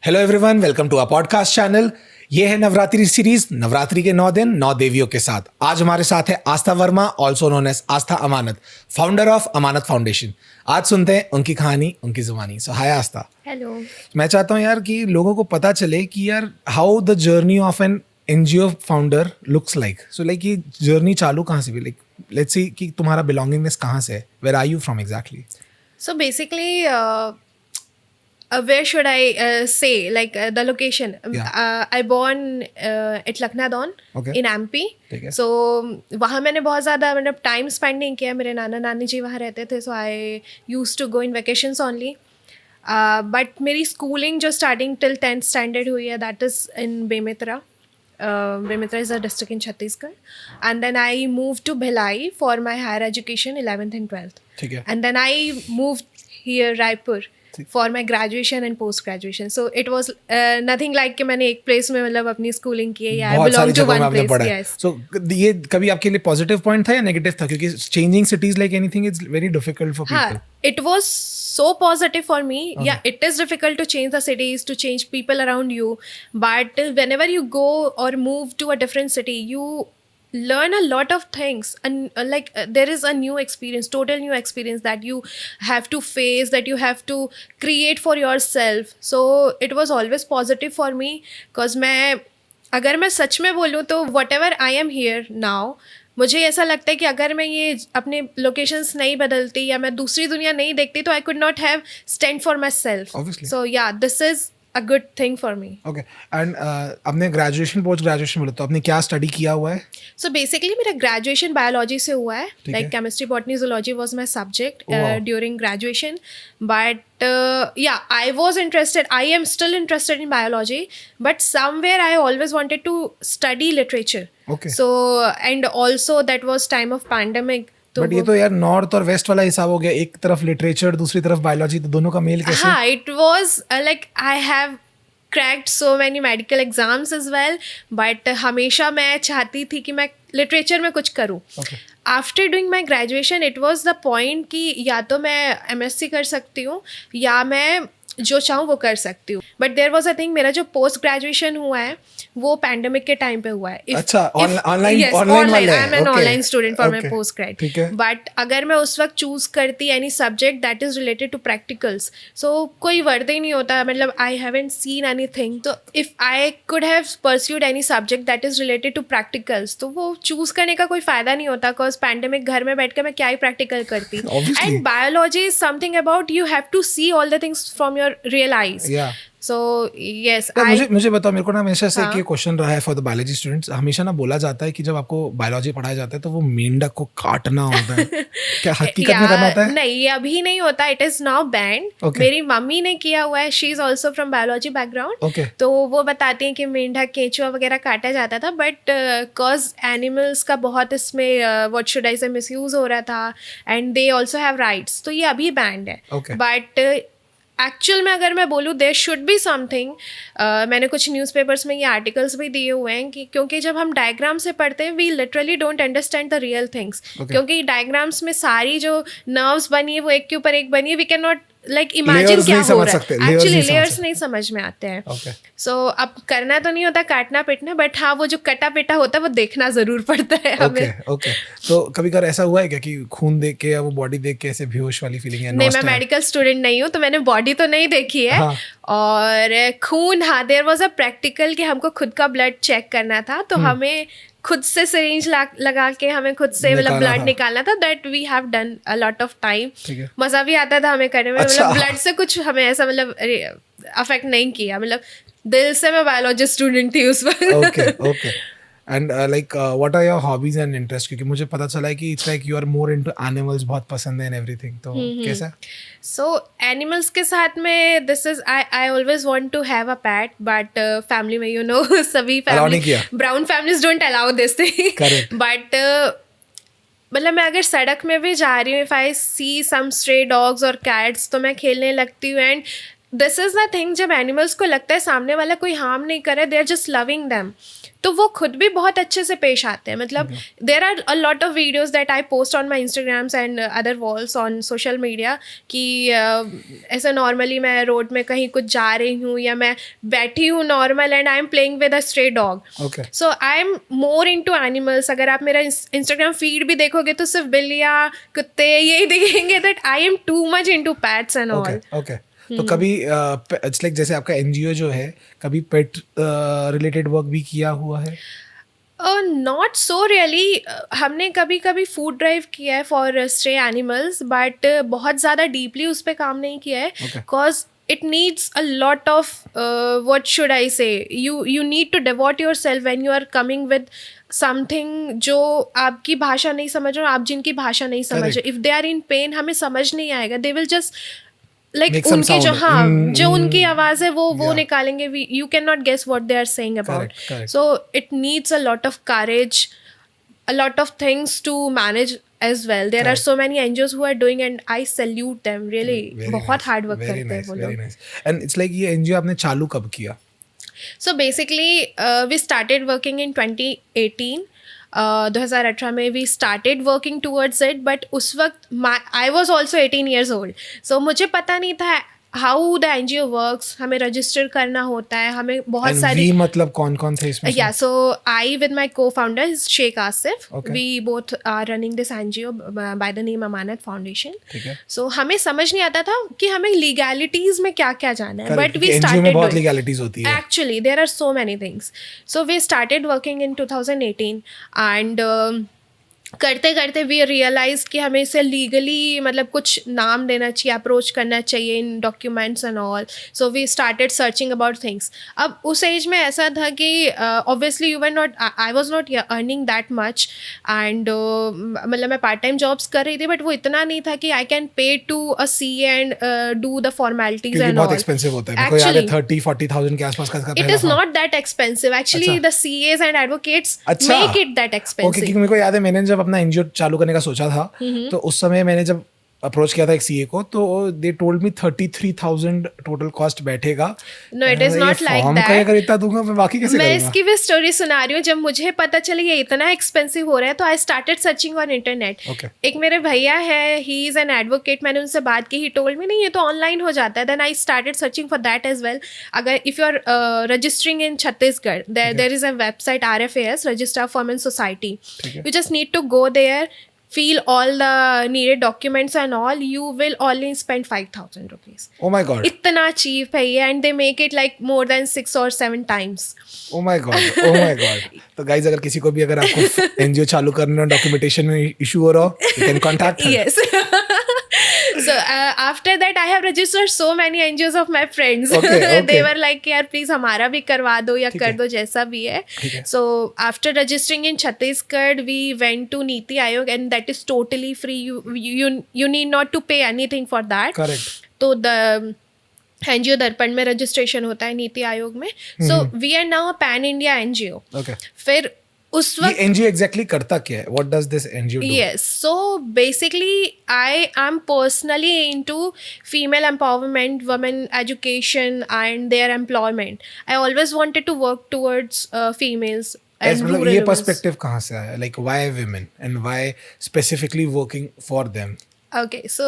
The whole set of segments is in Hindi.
Hello everyone, welcome to our podcast channel. ये है नवरात्रि सीरीज, नवरात्रि के 9 दिन 9 देवियों के साथ। आज हमारे साथ है Aastha Verma, also known as Aastha Amanat, founder of Amanat foundation. आज सुनते हैं उनकी कहानी, उनकी जुबानी। So hi Aastha. हेलो। मैं चाहता हूँ यार कि लोगों को पता चले कि यार how the journey of an NGO founder looks like. So like ये जर्नी चालू कहाँ से हुई? लाइक लेट्स सी कि तुम्हारा बिलोंगिंगनेस कहाँ से है? Where are you from exactly? So basically, where should I say the location? I born at Lucknow Okay. in MP. ठीक है। So वहाँ मैंने बहुत ज़्यादा मतलब टाइम स्पेंड नहीं किया। मेरे नाना नानी जी वहाँ रहते थे, so I used to go in vacations only. But मेरी स्कूलिंग जो स्टार्टिंग टिल 10th स्टैंडर्ड हुई है, that is in Bemetara. Bemetra is a district in Chhattisgarh, and then I moved to Bhilai for my higher education 11th and 12th. ठीक है। And then I moved here Raipur for my graduation and post graduation. So it was nothing like कि मैंने एक प्लेस में मतलब अपनी स्कूलिंग की है, या I बहुत सारी belong to जगहों में one आपने place. पढ़ा है। Yes. So ये कभी आपके लिए पॉजिटिव पॉइंट था या नेगेटिव था? क्योंकि changing cities like anything is very difficult for people. हाँ, it was so positive for me. Yeah, it is difficult to change the cities, to change people around you. But whenever you go or move to a different city, you learn a lot of things. And there is a new experience, total new experience that you have to face, that you have to create for yourself. So it was always positive for me. Because अगर मैं सच में बोलूँ तो whatever I am here now, मुझे ऐसा लगता है कि अगर मैं ये अपने लोकेशंस नहीं बदलती या मैं दूसरी दुनिया नहीं देखती तो I could not have stand for my self. Obviously. सो या this is a good thing for me. Okay. And आपने ग्रेजुएशन पोस्ट ग्रेजुएशन बोला, तो आपने क्या स्टडी किया हुआ है? सो बेसिकली मेरा ग्रेजुएशन बायोलॉजी से हुआ है. ठीक लाइक है। Chemistry botany zoology was my subject Wow. During graduation. But I was interested, I am still interested in biology, but somewhere I always wanted to study literature. Okay. So and also that was time of pandemic. But ये तो यार नॉर्थ और वेस्ट वाला हिसाब हो गया, एक तरफ लिटरेचर दूसरी तरफ बायोलॉजी, तो दोनों का मेल कैसे? हाँ, it was like I have cracked so many medical exams as well, but हमेशा मैं चाहती थी कि मैं लिटरेचर में कुछ करूँ. Okay. After doing my graduation it was the point कि या तो मैं MSc कर सकती हूँ या मैं जो चाहूँ वो कर सकती हूँ. But there was a thing, मेरा जो पोस्ट ग्रेजुएशन हुआ है वो पैंडेमिक के टाइम पे हुआ है. अच्छा, online online. I am an online student for my Okay. Post grad. ठीक है। बट अगर मैं उस वक्त चूज करती any subject that is related to practicals, so कोई वर्ड ही नहीं होता. मतलब आई हैवंट सीन एनीथिंग. तो if I could have pursued any subject that is related to practicals, तो वो चूज करने का कोई फायदा नहीं होता. बिकॉज पैंडेमिक घर में बैठ कर मैं क्या ही प्रैक्टिकल करती. Obviously. And biology is something about you have to see all the things from your real eyes. Yeah. So yes. मुझे बताओ, मेरे को ना हमेशा से हाँ. एक क्वेश्चन रहा है फॉर द बायोलॉजी स्टूडेंट्स. हमेशा ना बोला जाता है कि जब आपको बायोलॉजी पढ़ाया जाता है तो वो मेंढक को काटना होता है. क्या हकीकत में करना होता है? नहीं, ये अभी नहीं होता. It is now band. Okay. मेरी मम्मी ने किया हुआ है. She is also from biology background. Okay. तो वो बताती हैं कि मेंढक केंचुआ वगैरह काटा जाता था, बट कॉज एनिमल्स का बहुत इसमें व्हाट शुड आई से मिसयूज हो रहा था, and they also have rights. तो ये अभी बैंड है. Okay. बट एक्चुअल में अगर मैं बोलूँ देयर शुड बी समथिंग. मैंने कुछ न्यूज़पेपर्स में ये आर्टिकल्स भी दिए हुए हैं कि क्योंकि जब हम डायग्राम से पढ़ते हैं we literally don't understand the real things. क्योंकि डायग्राम्स में सारी जो नर्व्स बनी है वो एक के ऊपर एक बनी है. We can not like imagine क्या हो रहा है. एक्चुअली लेयर्स नहीं समझ में आते हैं. सो अब करना तो नहीं होता काटना पिटना, बट हाँ वो जो कटा पिटा होता है वो देखना जरूर पड़ता है हमें. ओके. तो कभी कभार ऐसा हुआ है क्या कि खून देख के या वो बॉडी देख के ऐसे बेहोश वाली फीलिंग है? नहीं, मैं मेडिकल स्टूडेंट नहीं हूँ तो मैंने बॉडी तो नहीं देखी है. हाँ. और खून, हाँ, देयर वाज अ प्रैक्टिकल कि हमको खुद का ब्लड चेक करना था. तो हमें खुद से सिरिंज लगा के हमें खुद से मतलब ब्लड निकालना था. That we have done a lot of time. मजा भी आता था हमें करने में. अच्छा. मतलब ब्लड से कुछ हमें ऐसा मतलब अफेक्ट नहीं किया. मतलब दिल से मैं बायोलॉजी स्टूडेंट थी उस वक्त. Okay. And like what are your hobbies and interest? क्योंकि मुझे पता चला है कि it's like you are more into animals, बहुत पसंद है एंड एवरीथिंग. तो कैसा? सो एनिमल्स के साथ में this is I always want to have a pet, but family में यू नो सभी family brown families don't allow this thing. But मतलब मैं अगर सड़क में भी जा रही हूँ, if I see some stray dogs और कैट्स तो मैं खेलने लगती हूँ. And this is the thing, जब एनिमल्स को लगता है सामने वाला कोई हार्म नहीं करे, they are just loving them, तो वो खुद भी बहुत अच्छे से पेश आते हैं. मतलब there are a lot of videos that I post on my Instagrams and other walls on social media कि ऐसे नॉर्मली मैं रोड में कहीं कुछ जा रही हूँ या मैं बैठी हूँ normal and I am playing with a stray dog. Okay. So I am more into animals. अगर आप मेरा इंस्टाग्राम फीड भी देखोगे तो सिर्फ बिल्लियाँ कुत्ते यही दिखेंगे. That I am too much into pets and all. Okay. तो कभी इट्स लाइक जैसे आपका एनजीओ जो है, कभी पेट रिलेटेड वर्क भी किया हुआ है? Not so really. हमने कभी कभी फूड ड्राइव किया है फॉर स्ट्रे एनिमल्स, बट बहुत ज़्यादा डीपली उस पर काम नहीं किया है. Because it needs a lot of what should I say, you need to devote yourself when you are coming with something जो आपकी भाषा नहीं समझ रहे हो, आप जिनकी भाषा नहीं समझ रहे. if they are in pain हमें समझ नहीं आएगा. they will just like Make some उनके जो sound. हाँ जो उनकी आवाज़ है वो Yeah. निकालेंगे. you cannot guess what they are saying about. Correct. So it needs a lot of courage, a lot of things to manage as well. There are so many NGOs who are doing and I salute them really. बहुत hard work करते हैं वो लोग. Very nice. And it's like ये एनजीओ आपने चालू कब किया? So basically we started working in 2018. 2018 में we started working towards it, but उस वक्त I was also 18 years old. So मुझे पता नहीं था how the NGO works. हमें रजिस्टर करना होता है, हमें बहुत And सारी. we मतलब कौन थे इसमें? Yeah, so I with my co-founder is Sheikh Asif. Okay. We both are running this NGO by the name Amanat Foundation. ठीक है. So हमें समझ नहीं आता था कि हमें legalities में क्या क्या जाना है. Correct, But we क्योंकि started NGO में बहुत doing. legalities होती है. Actually, there are so many things. So we started working in 2018 and करते करते वी रियलाइज कि हमें इसे लीगली मतलब कुछ नाम देना चाहिए, अप्रोच करना चाहिए इन documents and all. So we started searching about things. अब उस एज में ऐसा था कि obviously you were not, I was not earning that much and मतलब मैं पार्ट टाइम जॉब्स कर रही थी, बट वो इतना नहीं था कि I can pay to a C and do the formalities and बहुत ऑल. एक्सपेंसिव होता है. मेरे को याद है 30-40,000 के आसपास का it is not that expensive actually. The CAs and advocates make it that okay. Expensive. क्योंकि मेरे को याद है मैंने जब अपना एनजीओ चालू करने का सोचा था, तो उस समय मैंने जब अप्रोच किया था एक सीए को, तो they told me 33,000 total cost बैठेगा. No it is not like that. अगर इतना दूंगा मैं बाकी कैसे मैं करूंगा? इसकी भी स्टोरी सुना रही हूँ. जब मुझे पता चला ये इतना एक्सपेंसिव हो रहा है तो आई स्टार्टेड सर्चिंग ऑन इंटरनेट. एक मेरे भैया है, ही इज एन एडवोकेट. मैंने उनसे बात की, ही टोल्ड मी नहीं ये तो ऑनलाइन हो जाता है. Then I started searching for that as well. अगर if you are registering in Chhattisgarh, there is a website RFAS, register of women society. You just need to go there, fill all the needed documents and all, you will only spend 5,000 rupees. Oh my god. इतना cheap है ये, and they make it like more than 6 or 7 times. Oh my god. Oh my god. तो गाइस अगर किसी को भी अगर आपको एनजीओ चालू करना है, डॉक्यूमेंटेशन में इशू हो रहा हो, you can contact her. Yes. So after that I have registered so many NGOs of my friends. Okay. They were like यार प्लीज हमारा भी करवा दो या कर दो जैसा भी है. So after registering in Chhattisgarh we went to Niti Aayog and that is totally free. You need not to pay anything for that. Correct. तो the NGO दर्पण में रजिस्ट्रेशन होता है नीति आयोग में. So we are now a pan India NGO. Okay. फिर उस ये वक्त एनजीओ एग्जैक्टली करता क्या है? What does this NGO do? Yes, so basically I am personally into female empowerment, women education and their employment. I always wanted to work towards females and मतलब rural ये women. पर्सपेक्टिव कहाँ से आया? Like why women and why specifically working for them? Okay, so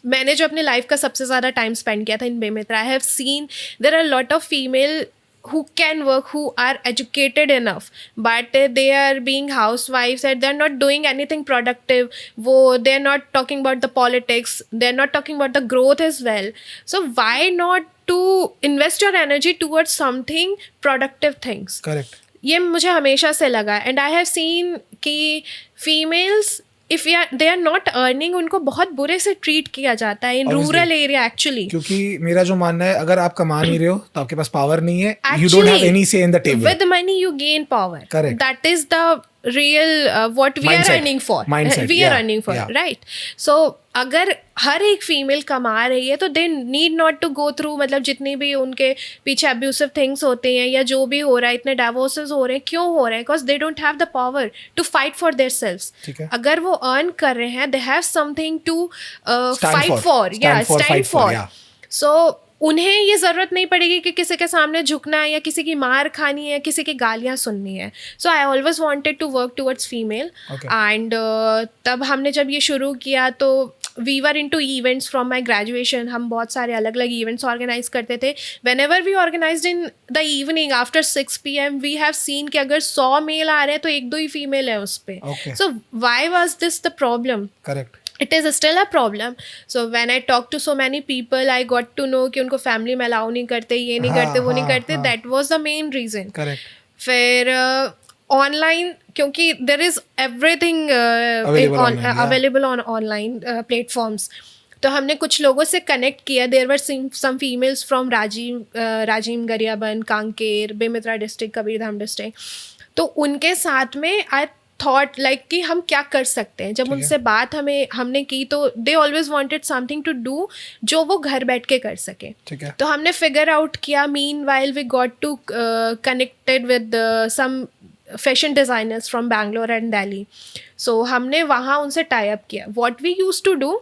मैंने जो अपने लाइफ का सबसे ज़्यादा टाइम स्पेंड किया था इन Bemetara, I have seen there are a lot of female who can work, who are educated enough, but they are being housewives and they're not doing anything productive. They're not talking about the politics, they're not talking about the growth as well. So why not to invest your energy towards something productive things? Correct. ये मुझे हमेशा से लगा. एंड आई हैव सीन कि females if they are not earning, उनको बहुत बुरे से ट्रीट किया जाता है इन रूरल एरिया एक्चुअली. क्योंकि मेरा जो मानना है, अगर आप कमा नहीं रहे हो तो आपके पास पावर नहीं है. You don't have any say in the table. With money you gain power. Correct. That is the real what we Mindset. are earning for. Mindset, we yeah, are earning for, yeah. right? So अगर हर एक फीमेल कमा रही है तो they need not to go through, मतलब जितनी भी उनके पीछे अब्यूसिव थिंग्स होते हैं या जो भी हो रहा है, इतने डाइवोर्सेस हो रहे हैं, क्यों हो रहे हैं? Because they don't have the power to fight for their selves. अगर वो अर्न कर रहे हैं, they have something to fight for, या स्टैंड फॉर. सो उन्हें ये ज़रूरत नहीं पड़ेगी कि किसी के सामने झुकना है या किसी की मार खानी है, किसी की गालियाँ सुननी है. So I always wanted to work towards female. And तब हमने जब ये शुरू किया तो we were into events from my graduation. हम बहुत सारे अलग अलग इवेंट्स ऑर्गेनाइज करते थे. Whenever we organized in the evening after 6 PM we have seen कि अगर 100 मेल आ रहे हैं तो 1-2 ही फीमेल है उस पे. So why was this the problem? Correct. It is still a problem. So when I talk to so many people, I got to know कि उनको फैमिली में अलाउ नहीं करते, ये नहीं करते, वो नहीं करते. That was the main reason. Correct. फिर ऑनलाइन क्योंकि there is everything available on online platforms, तो हमने कुछ लोगों से कनेक्ट किया. There were some females from Rajiv Gariaband, Kanker, Bemetara district, Kabirdham district. तो उनके साथ में आई थॉट लाइक कि हम क्या कर सकते हैं. जब उनसे बात हमने की तो they always wanted something to do जो वो घर बैठ के कर सके. तो हमने फिगर आउट किया. Meanwhile we got to connected with some fashion designers from Bangalore and Delhi. So हमने वहाँ उनसे टाई अप किया. What we use to do,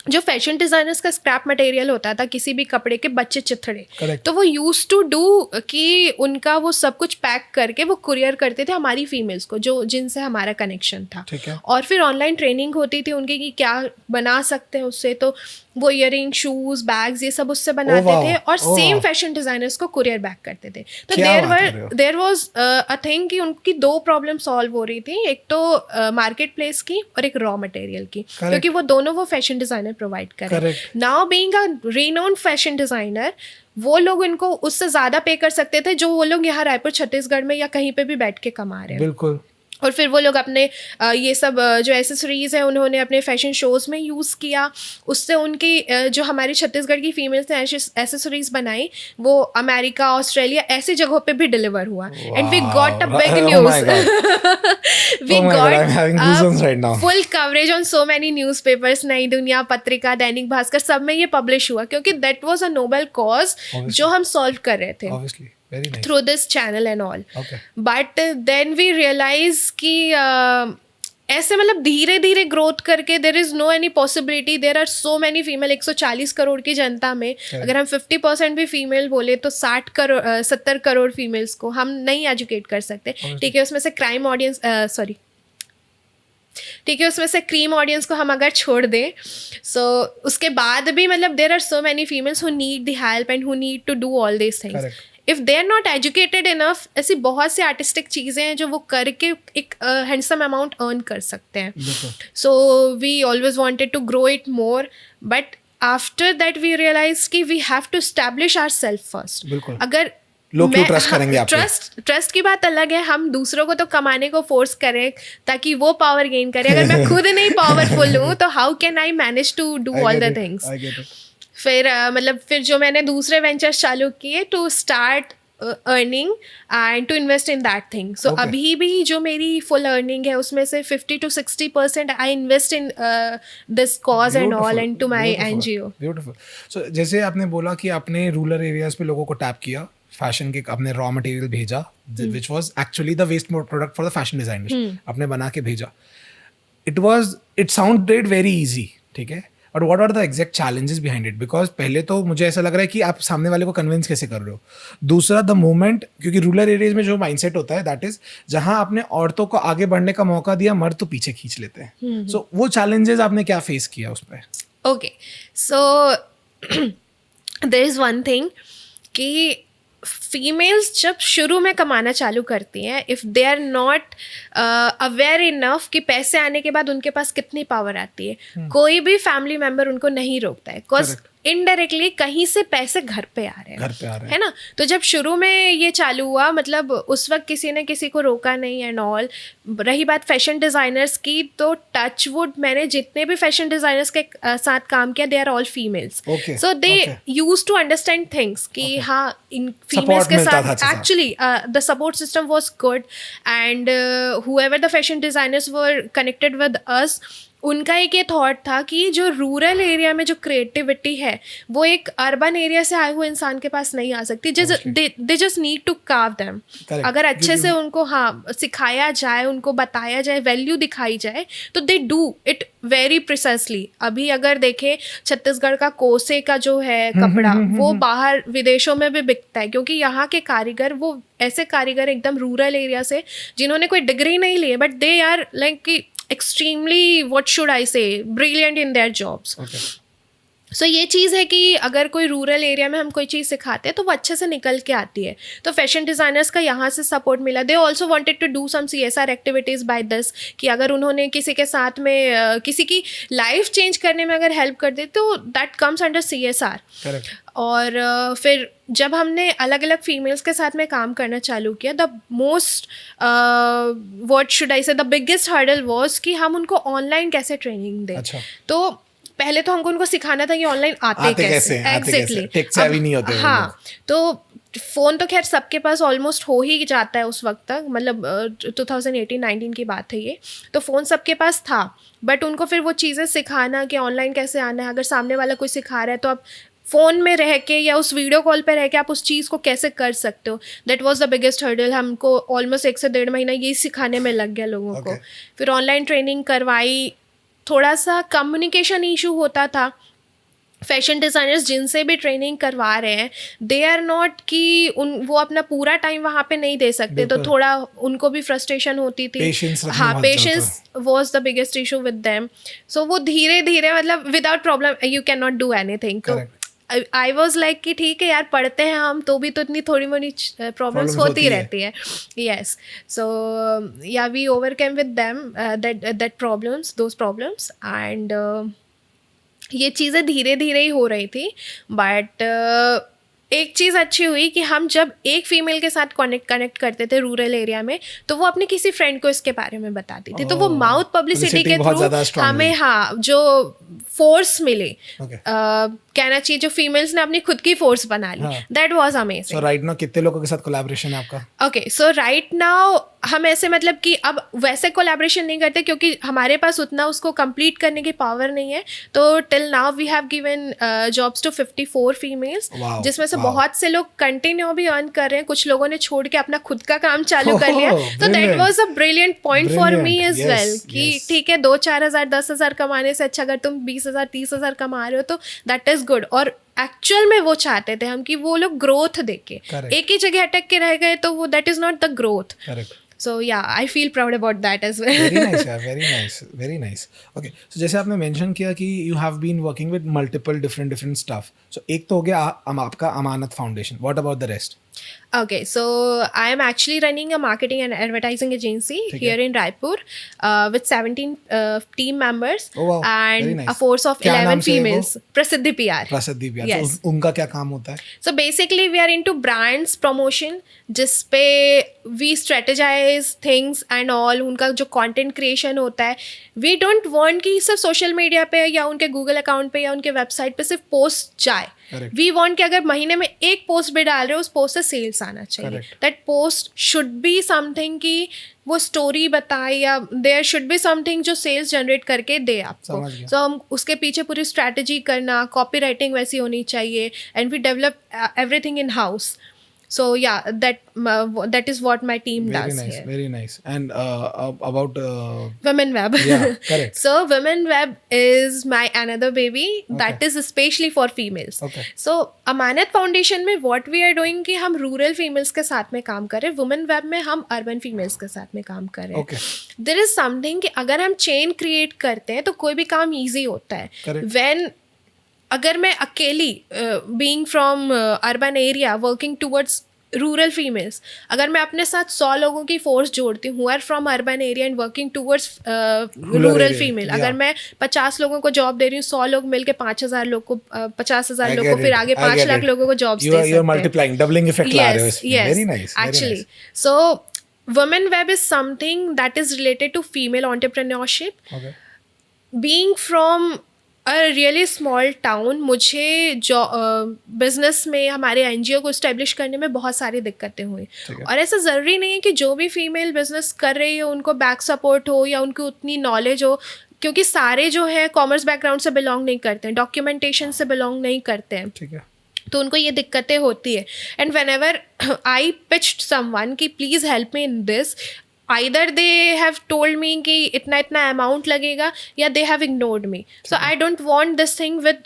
जो फैशन डिज़ाइनर्स का स्क्रैप मटेरियल होता था, किसी भी कपड़े के बच्चे चिथड़े, तो वो यूज टू डू कि उनका वो सब कुछ पैक करके वो कुरियर करते थे हमारी फीमेल्स को जो जिनसे हमारा कनेक्शन था. और फिर ऑनलाइन ट्रेनिंग होती थी उनकी कि क्या बना सकते हैं उससे. तो वो इयरिंग, शूज, बैग्स ये सब उससे बनाते थे और सेम फैशन डिज़ाइनर्स को कुरियर बैक करते थे. तो देयर वाज अ थिंग कि उनकी 2 प्रॉब्लम सॉल्व हो रही थी. एक तो मार्केट प्लेस की और एक रॉ मटेरियल की, क्योंकि वो दोनों वो फैशन डिज़ाइनर प्रोवाइड करें. Now being a renowned fashion designer, वो लोग इनको उससे ज़्यादा पे कर सकते थे जो वो लोग यहाँ रायपुर, छत्तीसगढ़ में या कहीं पे भी बैठ के कमा रहे हैं. बिल्कुल. और फिर वो लोग अपने ये सब जो एसेसरीज़ हैं उन्होंने अपने फैशन शोज़ में यूज़ किया. उससे उनकी जो हमारी छत्तीसगढ़ की फीमेल्स ने एसेसरीज़ बनाई, वो अमेरिका, ऑस्ट्रेलिया ऐसी जगहों पे भी डिलीवर हुआ. And we got a big news. We got full coverage on so many newspapers. Nai Dunia, पत्रिका, दैनिक भास्कर, सब में ये पब्लिश हुआ क्योंकि that was a noble cause जो हम सॉल्व कर रहे थे. Very nice. Through this channel and all. Okay. But then we realize कि ऐसे मतलब धीरे धीरे ग्रोथ करके there is no any possibility. There are so many female. 140 crore की जनता में अगर हम 50% भी फीमेल बोले तो 70 करोड़ फीमेल्स को हम नहीं एजुकेट कर सकते. ठीक है, उसमें से क्राइम ऑडियंस ठीक है, उसमें से क्रीम ऑडियंस को हम अगर छोड़ दें, सो उसके बाद भी मतलब there are so many females who need the help and who need to do all this things. If they are not educated enough, ऐसी बहुत सी आर्टिस्टिक चीज़ें हैं जो वो करके एक हैंडसम अमाउंट अर्न कर सकते हैं. So we always wanted to grow it more, but after that we realize कि we have to establish ourselves first. अगर लोग क्यों ट्रस्ट करेंगे आप पे? ट्रस्ट की बात अलग है. हम दूसरों को तो कमाने को फोर्स करें ताकि वो पावर गेन करे. अगर मैं खुद नहीं पावरफुल हूँ तो how can I manage to do all the things. फिर मतलब फिर जो मैंने दूसरे वेंचर्स चालू किए to start earning and to invest in that thing. So अभी भी जो मेरी फुल अर्निंग है उसमें से 50 to 60% I invest in this cause and all and to my NGO. Beautiful. So जैसे आपने बोला कि आपने रूरल एरियाज पे लोगों को टैप किया, फैशन के अपने रॉ मटेरियल भेजा which was actually the waste product for the fashion designers, आपने बना के भेजा. इट साउंडेड वेरी इजी, ठीक है, but what are the exact challenges behind it? Because पहले तो मुझे ऐसा लग रहा है कि आप सामने वाले को कन्विंस कैसे कर रहे हो. दूसरा, द मोमेंट, क्योंकि रूरल एरियाज में जो माइंडसेट होता है दैट इज जहां आपने औरतों को आगे बढ़ने का मौका दिया, मर्द तो पीछे खींच लेते हैं. सो वो चैलेंजेस आपने क्या फेस किया उस पर? Okay, so there is one thing कि फीमेल्स जब शुरू में कमाना चालू करती हैं, if they are not aware enough कि पैसे आने के बाद उनके पास कितनी पावर आती है, कोई भी फैमिली मेम्बर उनको नहीं रोकता है. बिकॉज इनडायरेक्टली कहीं से पैसे घर पे आ रहे हैं, है ना. तो जब शुरू में ये चालू हुआ, मतलब उस वक्त किसी ने किसी को रोका नहीं एंड ऑल. रही बात फैशन डिज़ाइनर्स की, तो टचवुड मैंने जितने भी फैशन डिज़ाइनर्स के साथ काम किया, they are all females. So they use to understand things कि हाँ, इन फीमेल्स के साथ actually the support system was good. And whoever the fashion designers were connected with us, उनका एक ये थॉट था कि जो रूरल एरिया में जो क्रिएटिविटी है वो एक अर्बन एरिया से आए हुए इंसान के पास नहीं आ सकती. They just need to carve them. अगर अच्छे से उनको सिखाया जाए, उनको बताया जाए, वैल्यू दिखाई जाए, तो they do it very precisely. अभी अगर देखें छत्तीसगढ़ का कोसे का जो है कपड़ा, वो बाहर विदेशों में भी बिकता है, क्योंकि यहाँ के कारीगर वो ऐसे कारीगर एकदम रूरल एरिया से जिन्होंने कोई डिग्री नहीं ली है, but they are like extremely, what should I say, brilliant in their jobs. Okay. सो ये चीज़ है कि अगर कोई रूरल एरिया में हम कोई चीज़ सिखाते हैं तो वो अच्छे से निकल के आती है. तो फैशन डिज़ाइनर्स का यहाँ से सपोर्ट मिला. They also wanted to do some CSR activities by this, कि अगर उन्होंने किसी के साथ में किसी की लाइफ चेंज करने में अगर हेल्प कर दे तो that comes under CSR. Correct. और फिर जब हमने अलग अलग फीमेल्स के साथ में काम करना चालू किया, the most what should I से द बिगेस्ट हर्डल वाज कि हम उनको ऑनलाइन कैसे ट्रेनिंग दें. अच्छा. तो पहले तो हमको उनको सिखाना था कि ऑनलाइन आते कैसे. एग्जैक्टली. टेक सेवी नहीं होते. हाँ, तो फ़ोन तो खैर सबके पास ऑलमोस्ट हो ही जाता है उस वक्त तक, मतलब 2018-19 की बात है ये. तो फ़ोन सबके पास था, बट उनको फिर वो चीज़ें सिखाना कि ऑनलाइन कैसे आना है. अगर सामने वाला कोई सिखा रहा है तो आप फ़ोन में रह के या उस वीडियो कॉल पे रह के आप उस चीज़ को कैसे कर सकते हो. That was the biggest hurdle. हमको ऑलमोस्ट 1 से 1.5 महीना यही सिखाने में लग गया लोगों को. फिर ऑनलाइन ट्रेनिंग करवाई. थोड़ा सा कम्युनिकेशन इशू होता था. फैशन डिज़ाइनर्स जिनसे भी ट्रेनिंग करवा रहे हैं, दे आर नॉट कि वो अपना पूरा टाइम वहाँ पे नहीं दे सकते, तो थोड़ा उनको भी फ्रस्ट्रेशन होती थी. हाँ, patience was the biggest issue with them. So वो धीरे धीरे, मतलब without problem you can not do anything. तो आई वॉज लाइक कि ठीक है यार, पढ़ते हैं हम तो भी तो इतनी थोड़ी मोड़ी प्रॉब्लम्स होती रहती है. येस. सो या we overcome with them that problems, those problems. And ये चीज़ें धीरे धीरे ही हो रही थी. बट एक चीज़ अच्छी हुई कि हम जब एक फीमेल के साथ कनेक्ट करते थे रूरल एरिया में, तो वो अपने किसी फ्रेंड को इसके बारे में बताती थी. तो वो माउथ पब्लिसिटी के थ्रू हमें जो फोर्स मिले, कहना चाहिए जो फीमेल्स ने अपनी खुद की फोर्स बना ली, that was amazing. So right now कितने लोगों के साथ कोलैबोरेशन है आपका? ओके, सो राइट नाउ हम ऐसे, मतलब कि अब वैसे कोलैबोरेशन नहीं करते क्योंकि हमारे पास उतना उसको कंप्लीट करने की पावर नहीं है. तो till now we have given jobs to 54 females, जिसमें से बहुत से लोग कंटिन्यू भी अर्न कर रहे हैं. कुछ लोगों ने छोड़ के अपना खुद का काम चालू कर लिया. तो that was a brilliant point for me as well, कि ठीक है 2-4 हज़ार 10 हज़ार कमाने से अच्छा अगर तुम 20,000 30,000 कमा रहे हो तो दैट इज गुड. और एक्चुअल में वो चाहते थे हम कि वो लोग ग्रोथ देखे. एक ही जगह अटक के रह गए तो वो that is not the growth. So yeah, I feel proud about that as well. Very nice, yeah, very nice. Okay, so जैसे आपने mention किया कि you have been working with multiple different stuff. So एक तो हो गया आपका अमानत foundation. What about the rest? Okay, so I am actually running a marketing and advertising agency here in Raipur with 17 team members. Oh, wow. And very nice. a force of 11 females. Prasiddhi PR. Prasiddhi PR. Yes. So उनका क्या काम होता है? So basically we are into brands promotion, जिसपे we strategize things and all. उनका जो content creation होता है, we don't want कि सिर्फ सोशल मीडिया पे या उनके गूगल अकाउंट पे या उनके वेबसाइट पे सिर्फ पोस्ट जाए. वी वॉन्ट कि अगर महीने में एक पोस्ट भी डाल रहे हो, उस पोस्ट से सेल्स आना चाहिए. That post should be something कि वो स्टोरी बताए, या देयर शुड बी समथिंग जो सेल्स जनरेट करके दे आपको. सो हम उसके पीछे पूरी स्ट्रैटेजी करना, कॉपी राइटिंग वैसी होनी चाहिए, and we develop everything in house. So yeah, that is what my team does here. Very nice. And about Women Web. Yeah, correct. So Women Web is my another baby that is especially for females. Okay. So Amanat foundation में what we are doing कि हम रूरल फीमेल्स के साथ में काम कर रहे हैं. वुमेन वेब में हम अर्बन फीमेल्स के साथ में काम कर रहे हैं. Okay. There is something कि अगर हम चेन क्रिएट करते हैं तो कोई भी काम ईजी होता है. Correct. When अगर मैं अकेली being from urban area working towards rural females, अगर मैं अपने साथ 100 लोगों की फोर्स जोड़ती हूँ are from urban area and working towards rural female, अगर मैं 50 लोगों को जॉब दे रही हूँ, 100 लोग मिलके 5,000 लोग को 50,000 लोग को, फिर आगे 5 लाख लोगों को जॉब्स दे सकते हैं. मल्टीप्लाइंग, डबलिंग इफेक्ट ला रहे हो इसमें. Yes, very nice actually. So Women Web is something that is related to female entrepreneurship. Okay. Being from really small town, मुझे जो बिजनेस में हमारे NGO को इस्टेब्लिश करने में बहुत सारी दिक्कतें हुई. और ऐसा ज़रूरी नहीं है कि जो भी फीमेल बिजनेस कर रही हो उनको बैक सपोर्ट हो या उनको उतनी नॉलेज हो. क्योंकि सारे जो है कॉमर्स बैकग्राउंड से बिलोंग नहीं करते हैं, डॉक्यूमेंटेशन से बिलोंग नहीं करते हैं, ठीक है. तो उनको ये दिक्कतें होती है. And whenever I pitched someone कि please help me in this, either they have told me कि इतना इतना अमाउंट लगेगा, या they have ignored me. So I don't want this thing with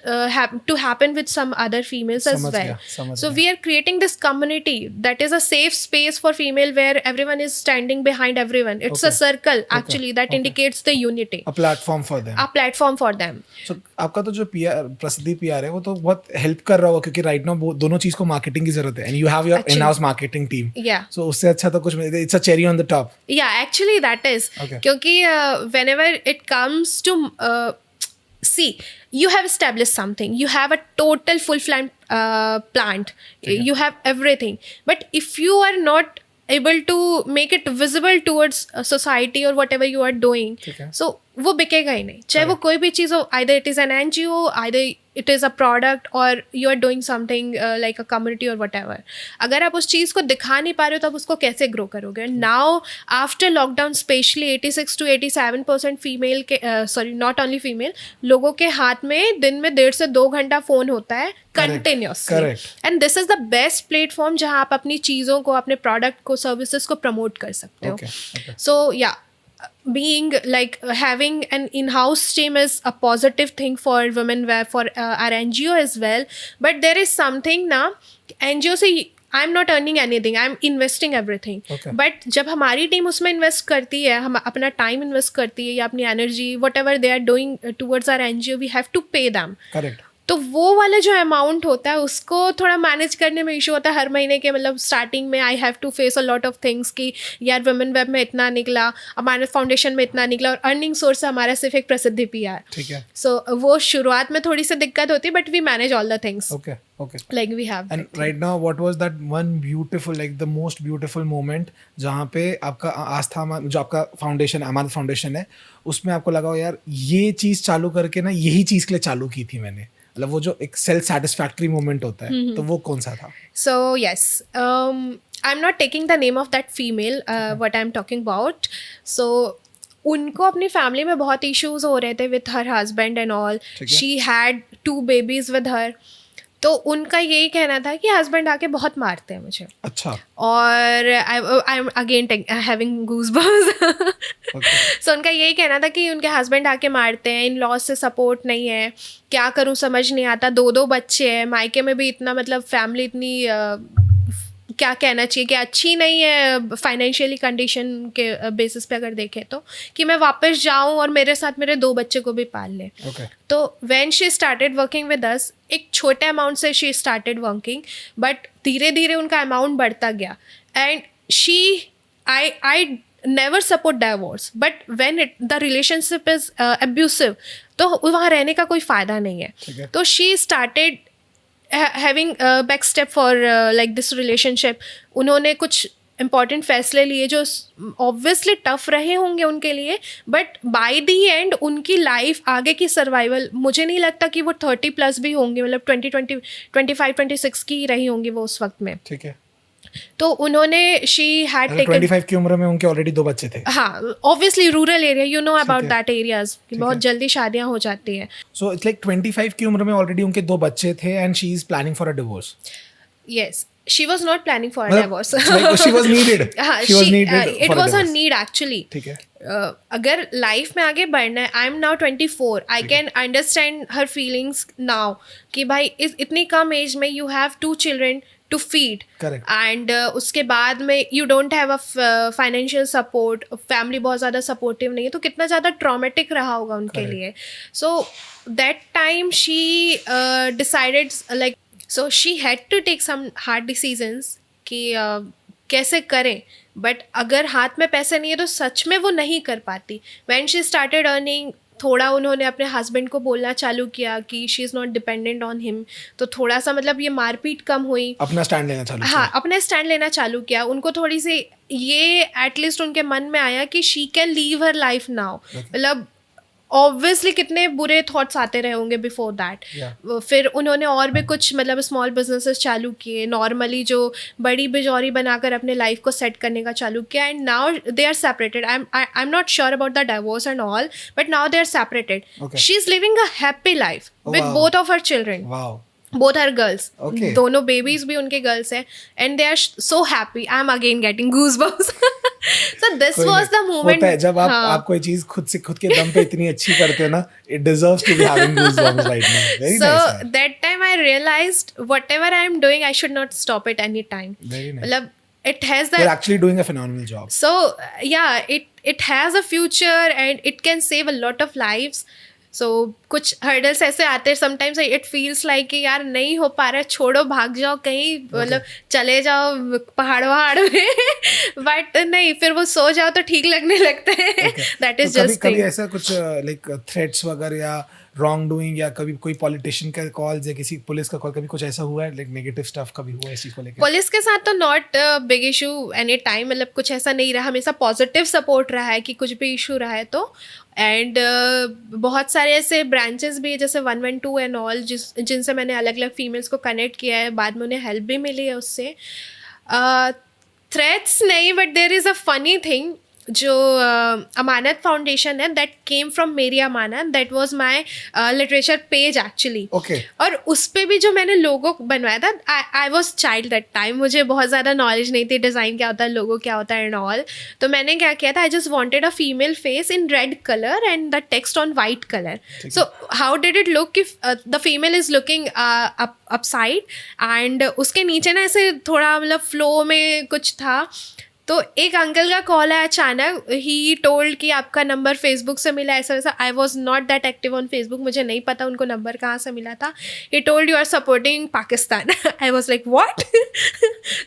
to happen with some other females as समझ well. गया, समझ So गया. we are creating this community that is a safe space for female where everyone is standing behind everyone. It's a Okay. circle actually that Okay. indicates the unity. A platform for them. A platform for them. So, आपका तो जो पीआर प्रसिद्धि पीआर है वो तो बहुत हेल्प कर रहा होगा, क्योंकि राइट नाउ दोनों चीज को मार्केटिंग की जरूरत है, and you have your Actually. In house marketing team. Yeah. सो उससे अच्छा तो कुछ, it's a cherry on the top. Yeah, actually that is. Okay. क्योंकि whenever it comes to see, you have established something, you have a total full-fledged plant, you have everything, but if you are not able to make it visible towards society or whatever you are doing, ठीक है. so वो बिकेगा ही नहीं, चाहे वो कोई भी चीज़ हो. either it is an NGO, either it is a product, or you are doing something like a community or whatever. अगर आप उस चीज़ को दिखा नहीं पा रहे हो तो आप उसको कैसे ग्रो करोगे? Now after lockdown specially 86 to 87% female के सॉरी नॉट ओनली फीमेल लोगों के हाथ में दिन में 1.5 से 2 घंटा फ़ोन होता है continuously. Correct. And this is the best platform जहाँ आप अपनी चीज़ों को, अपने प्रोडक्ट को, सर्विसेज को प्रमोट कर सकते हो. Okay. So yeah, being like having an in-house team is a positive thing for women wear, for our NGO as well. But there is something now, NGO से I'm not earning anything, I'm investing everything. Okay. But जब हमारी टीम उसमें इन्वेस्ट करती है, हम अपना टाइम इन्वेस्ट करती है या अपनी energy, whatever they are doing towards our NGO, we have to pay them. Correct. तो वो वाला जो अमाउंट होता है उसको थोड़ा मैनेज करने में इशू होता है हर महीने के. मतलब स्टार्टिंग में I have to face a lot of things कि यार वुमेन वेब में इतना निकला, अमानत फाउंडेशन में इतना निकला, और अर्निंग सोर्स हमारा सिर्फ एक प्रसिद्धि पीआर. ठीक है. सो वो शुरुआत में थोड़ी सी दिक्कत होती है, but we manage all the things okay. Okay. Like we have. And right now what was that one beautiful, like the most beautiful moment जहाँ पे आपका आस्था, जो आपका फाउंडेशन अमानत फाउंडेशन है, उसमें आपको लगा हो यार ये चीज़ चालू करके ना यही चीज़ के लिए चालू की थी मैंने, मतलब वो जो एक सेल्फ सेटिस्फैक्टरी मोमेंट होता है, तो वो कौन सा था? So yes, I'm not taking the name of that female, what I'm talking about. So उनको अपनी फैमिली में बहुत इश्यूज हो रहे थे with her husband and all. She had 2 babies with her. तो उनका यही कहना था कि हस्बैंड आके बहुत मारते हैं मुझे. अच्छा. और I am again having goosebumps. So उनका यही कहना था कि उनके हस्बैंड आके मारते हैं, इन लॉज से सपोर्ट नहीं है, क्या करूं समझ नहीं आता, 2 बच्चे हैं, मायके में भी इतना, मतलब फैमिली इतनी क्या कहना चाहिए कि अच्छी नहीं है फाइनेंशियली कंडीशन के बेसिस पे अगर देखें तो, कि मैं वापस जाऊं और मेरे साथ मेरे 2 बच्चे को भी पाल लें. Okay. तो when she started working with us, एक छोटे अमाउंट से शी स्टार्टेड वर्किंग, बट धीरे धीरे उनका अमाउंट बढ़ता गया. And she I never support divorce, but when the relationship is abusive तो वहाँ रहने का कोई फ़ायदा नहीं है. तो she started having back step for like this relationship. उन्होंने कुछ important फैसले लिए जो obviously tough रहे होंगे उनके लिए, but by the end उनकी लाइफ आगे की सर्वाइवल, मुझे नहीं लगता कि वो 30+ भी होंगे, मतलब 25-26 की रही होंगी वो उस वक्त में. ठीक है. तो उन्होंने शी हैड टेकन 25 की उम्र में उनके ऑलरेडी 2 बच्चे थे. हाँ, obviously rural area, you know about that areas, बहुत जल्दी शादियां हो जाती हैं. सो इट्स लाइक 25 की उम्र में ऑलरेडी उनके 2 बच्चे थे and she is planning for a divorce. Yes, she was not planning for a divorce. Like she was needed. She was needed it for a was a divorce. need actually. ठीक है. अगर लाइफ में आगे बढ़ना है, I am now 24, I can understand her feelings now कि भाई इस इतनी कम एज में you have 2 children to feed. Correct. And उसके बाद में you don't have a financial support, family बहुत ज़्यादा सपोर्टिव नहीं है, तो कितना ज़्यादा ट्रॉमेटिक रहा होगा उनके लिए. So that time she decided, like so she had to take some hard decisions कि कैसे करें, बट अगर हाथ में पैसे नहीं है तो सच में वो नहीं कर पाती. व्हेन शी स्टार्टेड अर्निंग, थोड़ा उन्होंने अपने हस्बैंड को बोलना चालू किया कि she is not dependent on him, तो थोड़ा सा मतलब ये मारपीट कम हुई, अपना स्टैंड लेना चालू किया. हाँ, अपने स्टैंड लेना चालू किया. उनको थोड़ी सी ये एटलीस्ट उनके मन में आया कि she can leave her life now. मतलब ऑब्वियसली कितने बुरे थॉट्स आते रहे होंगे बिफोर दैट. फिर उन्होंने और भी कुछ मतलब स्मॉल बिजनेसेस चालू किए नॉर्मली, जो बड़ी बिजौरी बनाकर अपने लाइफ को सेट करने का चालू किया. And now they are separated. I am not sure about the divorce and all, but now they are separated. She is living a happy life with both of her children. Wow. Both are girls. Okay. दोनों babies भी उनके girls हैं, and they are so happy. I'm again getting goosebumps. So this was the moment. होता है जब आप कोई चीज खुद के दम पे इतनी अच्छी करते हो ना, it deserves to be having goosebumps right now. Very So nice. So that time I realized whatever I am doing, I should not stop it any time. Very nice. मतलब it has that. You're actually doing a phenomenal job. So yeah, it has a future and it can save a lot of lives. So कुछ हर्डल्स ऐसे आते हैं समटाइम्स, इट फील्स लाइक कि यार नहीं हो पा रहा है, छोड़ो, भाग जाओ कहीं, मतलब चले जाओ पहाड़ में. बट नहीं, फिर वो सो जाओ तो ठीक लगने लगता है. दैट इज जस्ट कभी ऐसा कुछ लाइक थ्रेट्स वगैरह या रॉन्ग डूइंग या कभी कोई पॉलिटिशियन का कॉल या किसी पुलिस का कॉल, कभी कुछ ऐसा हुआ है लाइक नेगेटिव स्टफ कभी हुआ है इस चीज को लेकर? पुलिस के साथ तो not big issue any time, मतलब कुछ ऐसा नहीं रहा, हमेशा पॉजिटिव सपोर्ट रहा है कि कुछ भी इशू रहा है तो. एंड बहुत सारे ऐसे ब्रांचेस भी जैसे 112 एंड ऑल जिनसे मैंने अलग अलग फीमेल्स को कनेक्ट किया है, बाद में उन्हें हेल्प भी मिली है उससे. थ्रेट्स नहीं, but there is a funny thing. जो अमानत फाउंडेशन है, दैट केम फ्रॉम मेरी Amanat, that was my literature page actually. Okay. और उस पे भी जो मैंने लोगो बनवाया था, I was child that time, मुझे बहुत ज़्यादा नॉलेज नहीं थी डिज़ाइन क्या होता है, लोगो क्या होता है एंड ऑल. तो मैंने क्या किया था, I just wanted a female face in red colour and the text on white colour. So how did it look कि the female is looking upside and उसके नीचे ना ऐसे थोड़ा मतलब फ्लो में कुछ था. तो एक अंकल का कॉल है अचानक, ही टोल्ड कि आपका नंबर फेसबुक से मिला, ऐसा वैसा. I was not that active on Facebook, मुझे नहीं पता उनको नंबर कहाँ से मिला था. He told you are supporting Pakistan. I was like what.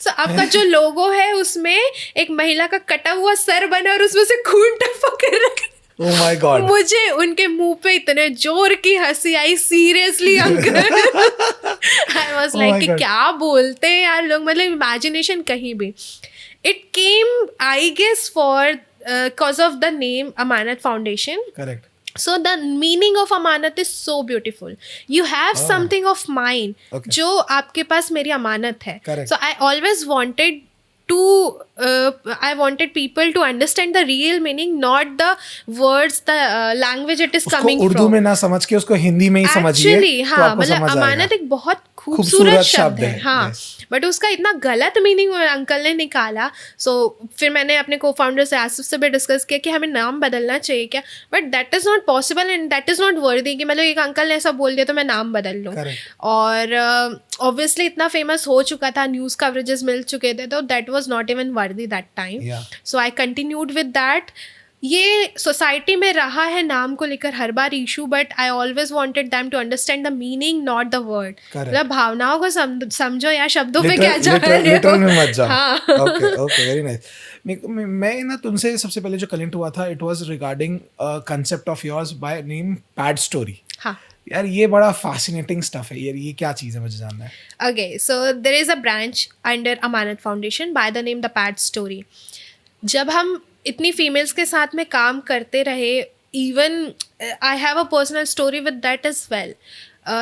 So आपका जो लोगो है उसमें एक महिला का कटा हुआ सर बना और उसमें से खून टपक रखा. Oh my God. मुझे उनके मुंह पे इतने जोर की हंसी आई, seriously uncle. I was like कि क्या बोलते हैं यार लोग, मतलब इमेजिनेशन कहीं भी. It came, I guess, for cause of the name Amanat Foundation. Correct. So the meaning of Amanat is so beautiful. You have something of mine, Okay. जो आपके पास मेरी अमानत है. Correct. So I always wanted to I wanted people to understand the real meaning, not the words, the language it is coming from. Urdu में ना समझ के उसको हिंदी में ही समझिए. Actually, हाँ, मतलब अमानत एक बहुत खूबसूरत शब्द है. हाँ, बट उसका इतना गलत मीनिंग अंकल ने निकाला. सो फिर मैंने अपने को फाउंडर से आसिफ से भी डिस्कस किया कि हमें नाम बदलना चाहिए क्या, but that is not possible and that is not worthy कि मतलब एक अंकल ने ऐसा बोल दिया तो मैं नाम बदल लूँ. और ऑब्वियसली इतना फेमस हो चुका था, न्यूज़ कवरेजेस मिल चुके थे, तो that was not even worthy that time. So I continued with that. ये सोसाइटी में रहा है नाम को लेकर हर बार issue, but I always wanted them to understand the meaning, not the word. मतलब भावनाओं को समझो या शब्दों पे क्या जा रहे हो. लिटरल में मत जाओ. Okay okay, very nice. मैं ना तुमसे सबसे पहले जो कनेक्ट हुआ था, it was regarding concept of yours by name pad story. हाँ यार ये बड़ा fascinating stuff है यार, ये क्या चीज़ है मुझे जानना है. Okay, so there is a branch under Amanat Foundation by the name the Pad Story. जब हम इतनी फीमेल्स के साथ में काम करते रहे, even I have a personal story with that as well.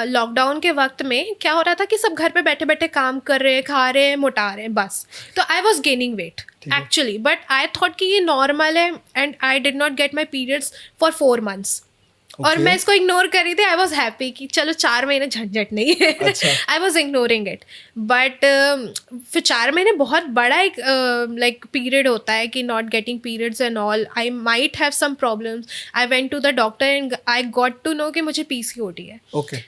Lockdown के वक्त में क्या हो रहा था कि सब घर पे बैठे बैठे काम कर रहे हैं, खा रहे हैं, मोटा रहे हैं बस. तो I was gaining weight actually, but I thought कि ये नॉर्मल है and I did not get my periods for 4 months. और मैं इसको इग्नोर कर रही थी. आई वॉज हैप्पी कि चलो 4 महीने झंझट नहीं है. I was ignoring it. But फिर 4 महीने बहुत बड़ा एक लाइक पीरियड होता है कि not getting periods and all. I might have some problems. I went to the doctor and I got to know कि मुझे PCOD है. Okay.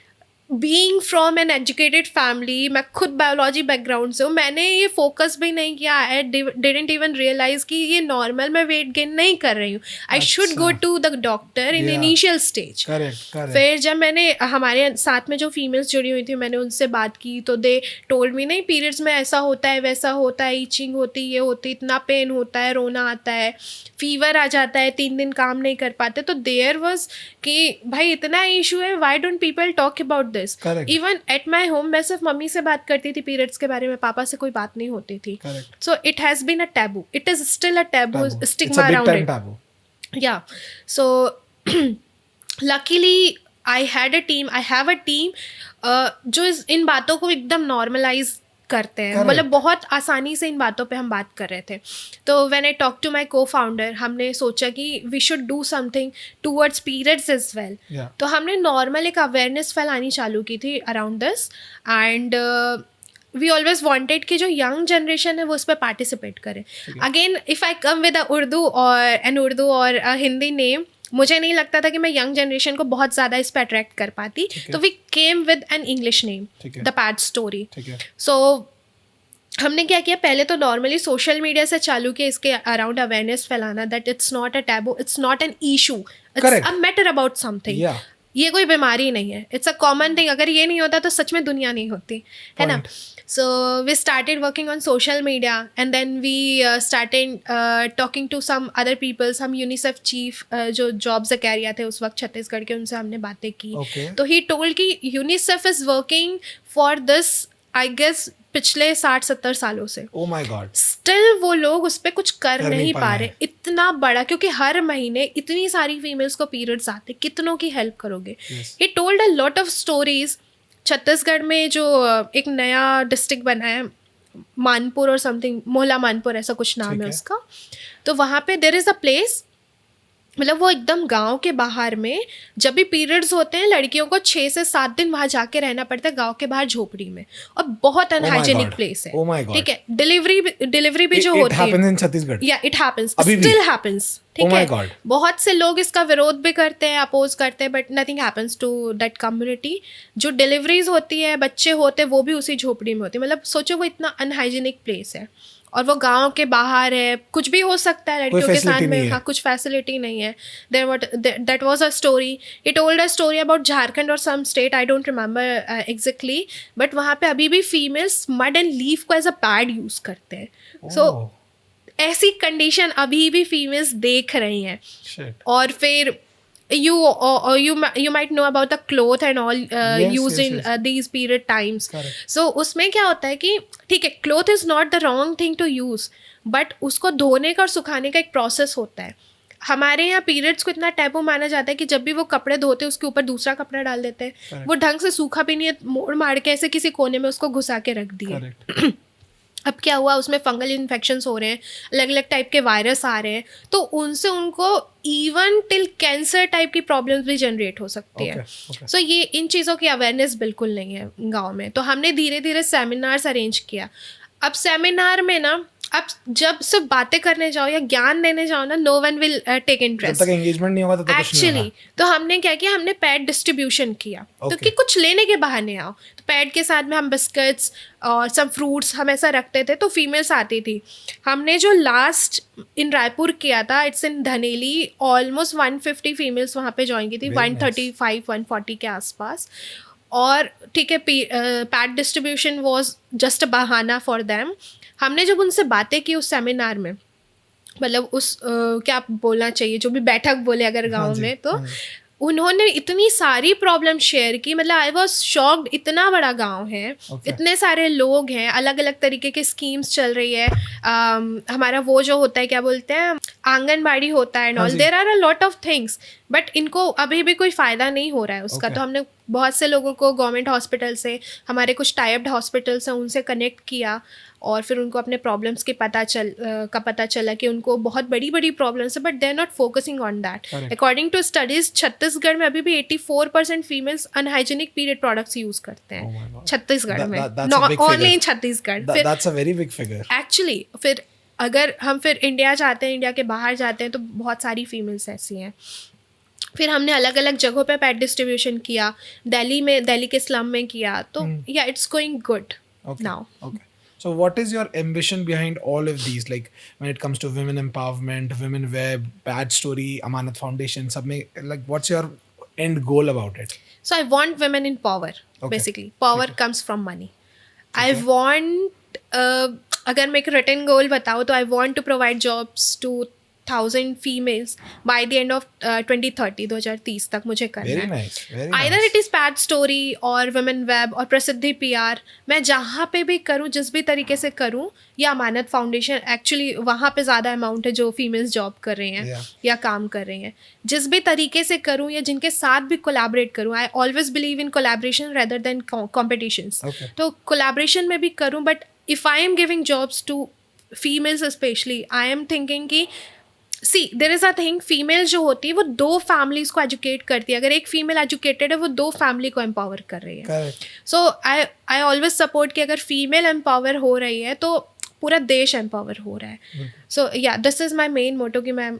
Being from an educated family, मैं खुद बायोलॉजी बैकग्राउंड से हूँ, मैंने ये फोकस भी नहीं किया. आई डिडंट इवन रियलाइज कि ये नॉर्मल मैं वेट गेन नहीं कर रही हूँ. I should go to the doctor in initial stage. फिर जब मैंने हमारे साथ में जो फीमेल्स जुड़ी हुई थी, मैंने उनसे बात की तो दे टोल्ड मी नहीं, पीरियड्स में ऐसा होता है, वैसा होता है, ईचिंग होती, ये होती, इतना पेन होता है, रोना आता है, फीवर आ जाता है, 3 दिन काम नहीं कर पाते. तो देयर वॉज कि भाई इतना इशू है, why don't people talk about this. Even at my home मैं सिर्फ मम्मी से बात करती थी पीरियड्स के बारे में, पापा से कोई बात नहीं होती थी. So it has been a taboo. It is still a taboo, stigma around it. या so luckily I have a team जो इन बातों को एकदम नॉर्मलाइज करते हैं. Correct. मतलब बहुत आसानी से इन बातों पे हम बात कर रहे थे. तो when I talk to my co-founder, हमने सोचा कि we should do something towards periods as well. Yeah. तो हमने नॉर्मल एक अवेयरनेस फैलानी चालू की थी around this. And we always wanted कि जो यंग जनरेशन है वो उस पर पार्टिसिपेट करे. Again if I come with a Urdu और हिंदी नेम, मुझे नहीं लगता था कि मैं यंग जनरेशन को बहुत ज़्यादा इस पर अट्रैक्ट कर पाती. तो we came with an English name, ठीक है. The pad story. ठीक है. सो हमने क्या किया, पहले तो नॉर्मली सोशल मीडिया से चालू किया इसके अराउंड अवेयरनेस फैलाना, that it's not a taboo, it's not an issue, it's Correct. A matter about something. Yeah. ये कोई बीमारी नहीं है, इट्स अ कॉमन थिंग. अगर ये नहीं होता तो सच में दुनिया नहीं होती, है ना. So we started working on social media, and then we started talking to some other people, some UNICEF chief जो जॉब ज़करिया थे उस वक्त छत्तीसगढ़ के, उनसे हमने बातें की. Okay. तो he told कि UNICEF is working for this, I guess पिछले 60-70 सालों से. Oh my God. स्टिल वो लोग उस पर कुछ कर कर नहीं नहीं पाए पा हैं. रहे. इतना बड़ा, क्योंकि हर महीने इतनी सारी फीमेल्स को पीरियड्स आते, कितनों की हेल्प करोगे. Yes. He told a lot of stories. Chhattisgarh में जो एक नया डिस्ट्रिक्ट बना है, मानपुर और समथिंग, मोहला मानपुर ऐसा कुछ नाम ठीक है है. उसका. तो वहाँ पे देर इज़ अ प्लेस, मतलब वो एकदम गांव के बाहर में, जब भी पीरियड्स होते हैं लड़कियों को 6 से 7 दिन वहाँ जाके रहना पड़ता है गांव के बाहर झोपड़ी में. और बहुत अनहाइजेनिक God. प्लेस है. Oh my God. ठीक है. डिलीवरी भी जो It होती है, happens in Chhattisgarh. या इट हैपेंस, अभी भी? Still happens. ठीक Oh my है. God. बहुत से लोग इसका विरोध भी करते हैं, अपोज करते हैं, but nothing happens to that community. जो डिलीवरीज होती है, बच्चे होते हैं, वो भी उसी झोपड़ी में होती है. मतलब सोचो वो इतना अनहाइजेनिक प्लेस है और वो गांव के बाहर है. कुछ भी हो सकता है लड़कियों के साथ facility नहीं में. है. हाँ, कुछ फैसिलिटी नहीं है. That was a story. He told a story about Jharkhand और some state, I don't remember exactly, but वहाँ पे अभी भी फीमेल्स मड एंड लीफ को एज अ पैड यूज करते हैं. सो Oh, ऐसी कंडीशन अभी भी फीमेल्स देख रही हैं. shit. और फिर you might know about the cloth and all Yes, used yes, in yes. these period times. Correct. So उसमें क्या होता है कि ठीक है, cloth is not the wrong thing to use, but उसको धोने का और सुखाने का एक प्रोसेस होता है. हमारे यहाँ पीरियड्स को इतना टैबू माना जाता है कि जब भी वो कपड़े धोते हैं उसके ऊपर दूसरा कपड़ा डाल देते हैं. Correct. वो ढंग से सूखा भी नहीं है, मोड़ मार के ऐसे किसी कोने में उसको घुसा के रख दिए. Correct. अब क्या हुआ, उसमें फंगल इन्फेक्शंस हो रहे हैं, अलग अलग टाइप के वायरस आ रहे हैं, तो उनसे उनको इवन टिल कैंसर टाइप की प्रॉब्लम्स भी जनरेट हो सकती है. Okay. सो ये इन चीज़ों की अवेयरनेस बिल्कुल नहीं है गांव में. तो हमने धीरे धीरे सेमिनार्स अरेंज किया. अब सेमिनार में ना, अब जब सिर्फ बातें करने जाओ या ज्ञान देने जाओ ना, नो वन विल टेक जब इंटरेस्ट. तक एंगेजमेंट नहीं होगा तब तक कुछ नहीं एक्चुअली होगा. तो हमने क्या किया, हमने पैड डिस्ट्रीब्यूशन किया. तो Okay. कि कुछ लेने के बहाने आओ. तो पैड के साथ में हम बिस्किट्स और सब फ्रूट्स हम ऐसा रखते थे, तो फीमेल्स आती थी. हमने जो लास्ट इन रायपुर किया था, it's in Dhaneli, almost 150 females वहाँ पे ज्वाइन की थी. Very 135-140 के आसपास. और ठीक है, pad distribution was just a बहाना फॉर देम. हमने जब उनसे बातें की उस सेमिनार में, मतलब उस क्या बोलना चाहिए, जो भी बैठक बोले अगर गांव जी, में, तो हाँ जी. उन्होंने इतनी सारी प्रॉब्लम शेयर की. मतलब आई वॉज शॉक्ड. इतना बड़ा गांव है, Okay. इतने सारे लोग हैं, अलग अलग तरीके के स्कीम्स चल रही है. हमारा वो जो होता है, क्या बोलते हैं, आंगनबाड़ी होता है एंड हाँ ऑल. जी. There are a lot of things, but इनको अभी भी कोई फ़ायदा नहीं हो रहा है उसका. Okay. तो हमने बहुत से लोगों को गवर्नमेंट हॉस्पिटल से, हमारे कुछ टाइप्ड हॉस्पिटल्स हैं, उनसे कनेक्ट किया. और फिर उनको अपने प्रॉब्लम्स के पता चला कि उनको बहुत बड़ी बड़ी प्रॉब्लम्स है, but they are not focusing on that. Correct. According to studies, Chhattisgarh में अभी भी 84% females unhygienic period products use करते Oh my हैं God. छत्तीसगढ़ में, that's a not big figure. Only in Chhattisgarh. फिर That's a very big figure. Actually फिर अगर हम फिर इंडिया जाते हैं, इंडिया के बाहर जाते हैं, तो बहुत सारी फीमेल्स ऐसी हैं. फिर हमने अलग अलग जगहों पे पैड डिस्ट्रीब्यूशन किया. दिल्ली के स्लम में किया. तो या it's going good Okay. Now. Okay. So what is your ambition behind all of these? Like when it comes to women empowerment, women web, Bad Story, Amanat Foundation, सब में, like what's your end goal about it? So I want women in power. Okay. Basically, power comes from money. I want, अगर मैं एक written goal बताऊँ, तो I want to provide jobs to 100,000 females by the end of 2030 तक मुझे करना वेरी है. Nice, very Either it is Pat Story और Women Web और प्रसिद्धि PR, मैं जहाँ पे भी करूँ, जिस भी तरीके से करूँ, या अमानत फाउंडेशन, एक्चुअली वहाँ पे ज़्यादा अमाउंट है जो फीमेल्स जॉब कर रहे हैं Yeah. या काम कर रहे हैं, जिस भी तरीके से करूँ या जिनके साथ भी कोलैबोरेट करूँ, I always believe in collaboration rather than competitions. Okay. तो कोलैबोरेशन में भी करूँ, but if I am giving jobs to females specially, I am thinking कि see there is a thing, female जो होती है वो 2 फैमिलीज़ को एजुकेट करती है. अगर एक फीमेल एजुकेटेड है वो 2 फैमिली को एम्पावर कर रही है. Correct. So I always support कि अगर फीमेल एम्पावर हो रही है तो पूरा देश एम्पावर हो रहा है. सो या this is my main motto कि मैं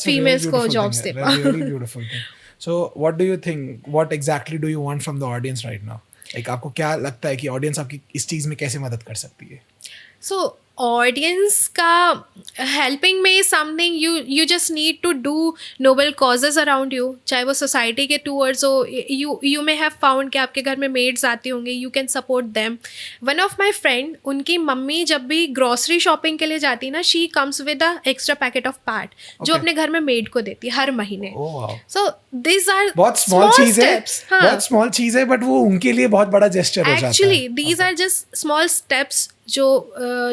फीमेल्स को जॉब्स दे पाऊँ. Really beautiful thing. So what do you think? What exactly do you want from the audience right now? Like आपको क्या लगता है कि ऑडियंस आपकी इस चीज में कैसे मदद कर सकती है? So audience का helping में something you just need to do noble causes around you, चाहे वो society के towards हो. you may have found कि आपके घर में maids आती होंगी, you can support them. One of my friend, उनकी मम्मी जब भी grocery shopping के लिए जाती ना, she comes with a extra packet of pad जो Okay. अपने घर में maid को देती है हर महीने. Oh wow. So these are बहुत स्मॉल चीज है, steps. हाँ. बहुत स्मॉल चीज है, बट वो उनके लिए बहुत बड़ा जेस्चर हो जाता है. Actually, these are just small steps जो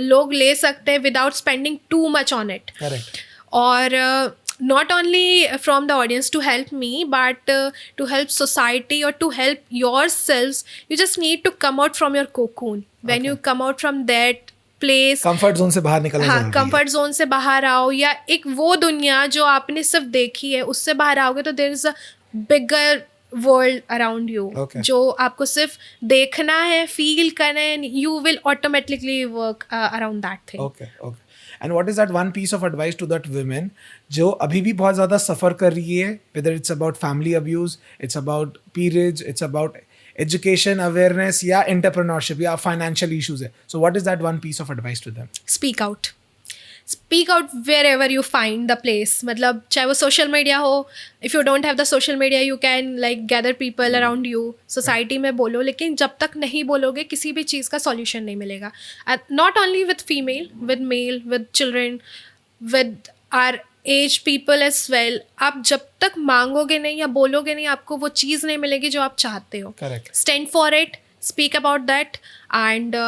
लोग ले सकते हैं without spending too much on it. Correct. और not only from the audience to help me, but to help society or to help yourselves, you just need to come out from your cocoon. When you come out from that place, comfort zone से बाहर निकलना हाँ, जरूरी है. कंफर्ट जोन से बाहर आओ, या एक वो दुनिया जो आपने सिर्फ देखी है उससे बाहर आओगे तो there is a bigger world around you, Okay. जो आपको सिर्फ देखना है, फील करना है, you will automatically work around that thing. Okay, okay. And what is that one piece of advice to that women जो अभी भी बहुत ज़्यादा सफ़र कर रही है, whether it's about family abuse, it's about periods, it's about education awareness या एंटरप्रेन्योरशिप या फाइनेंशियल इश्यूज है. So what is that one piece of advice to them? Speak out wherever you find the place. मतलब चाहे वो सोशल मीडिया हो, if you don't have the social media you can like gather people around you, society में बोलो, लेकिन जब तक नहीं बोलोगे किसी भी चीज़ का सॉल्यूशन नहीं मिलेगा. Not only with female, with male, with children, with our age people as well. आप जब तक मांगोगे नहीं या बोलोगे नहीं, आपको वो चीज़ नहीं मिलेगी जो आप चाहते हो. Correct. Stand for it, speak about that, and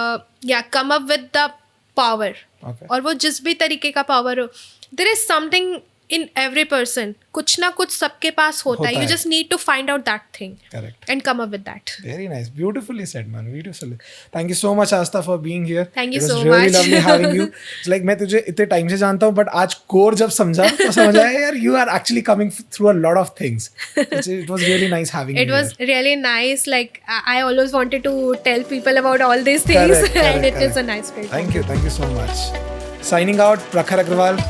come up with the power. Okay. और वो जिस भी तरीके का पावर हो, there is something in every person, कुछ ना कुछ सबके पास होता है. होता यू है. Just need to find out that thing Correct. And come up with that. Very nice. Beautifully said, man. Beautifully. Thank you so much, Astha, for being here. Thank you It was so really much. lovely having you. It's like मैं तुझे इतने टाइम से जानता हूँ, but आज कोर जब समझा तो समझ आया यार, you are actually coming through a lot of things. It was really nice having you It was here. really nice. Like I always wanted to tell people about all these things, Correct, and correct, it is a correct. nice feeling. Thank you so much. Signing out, Prakhar Agrawal.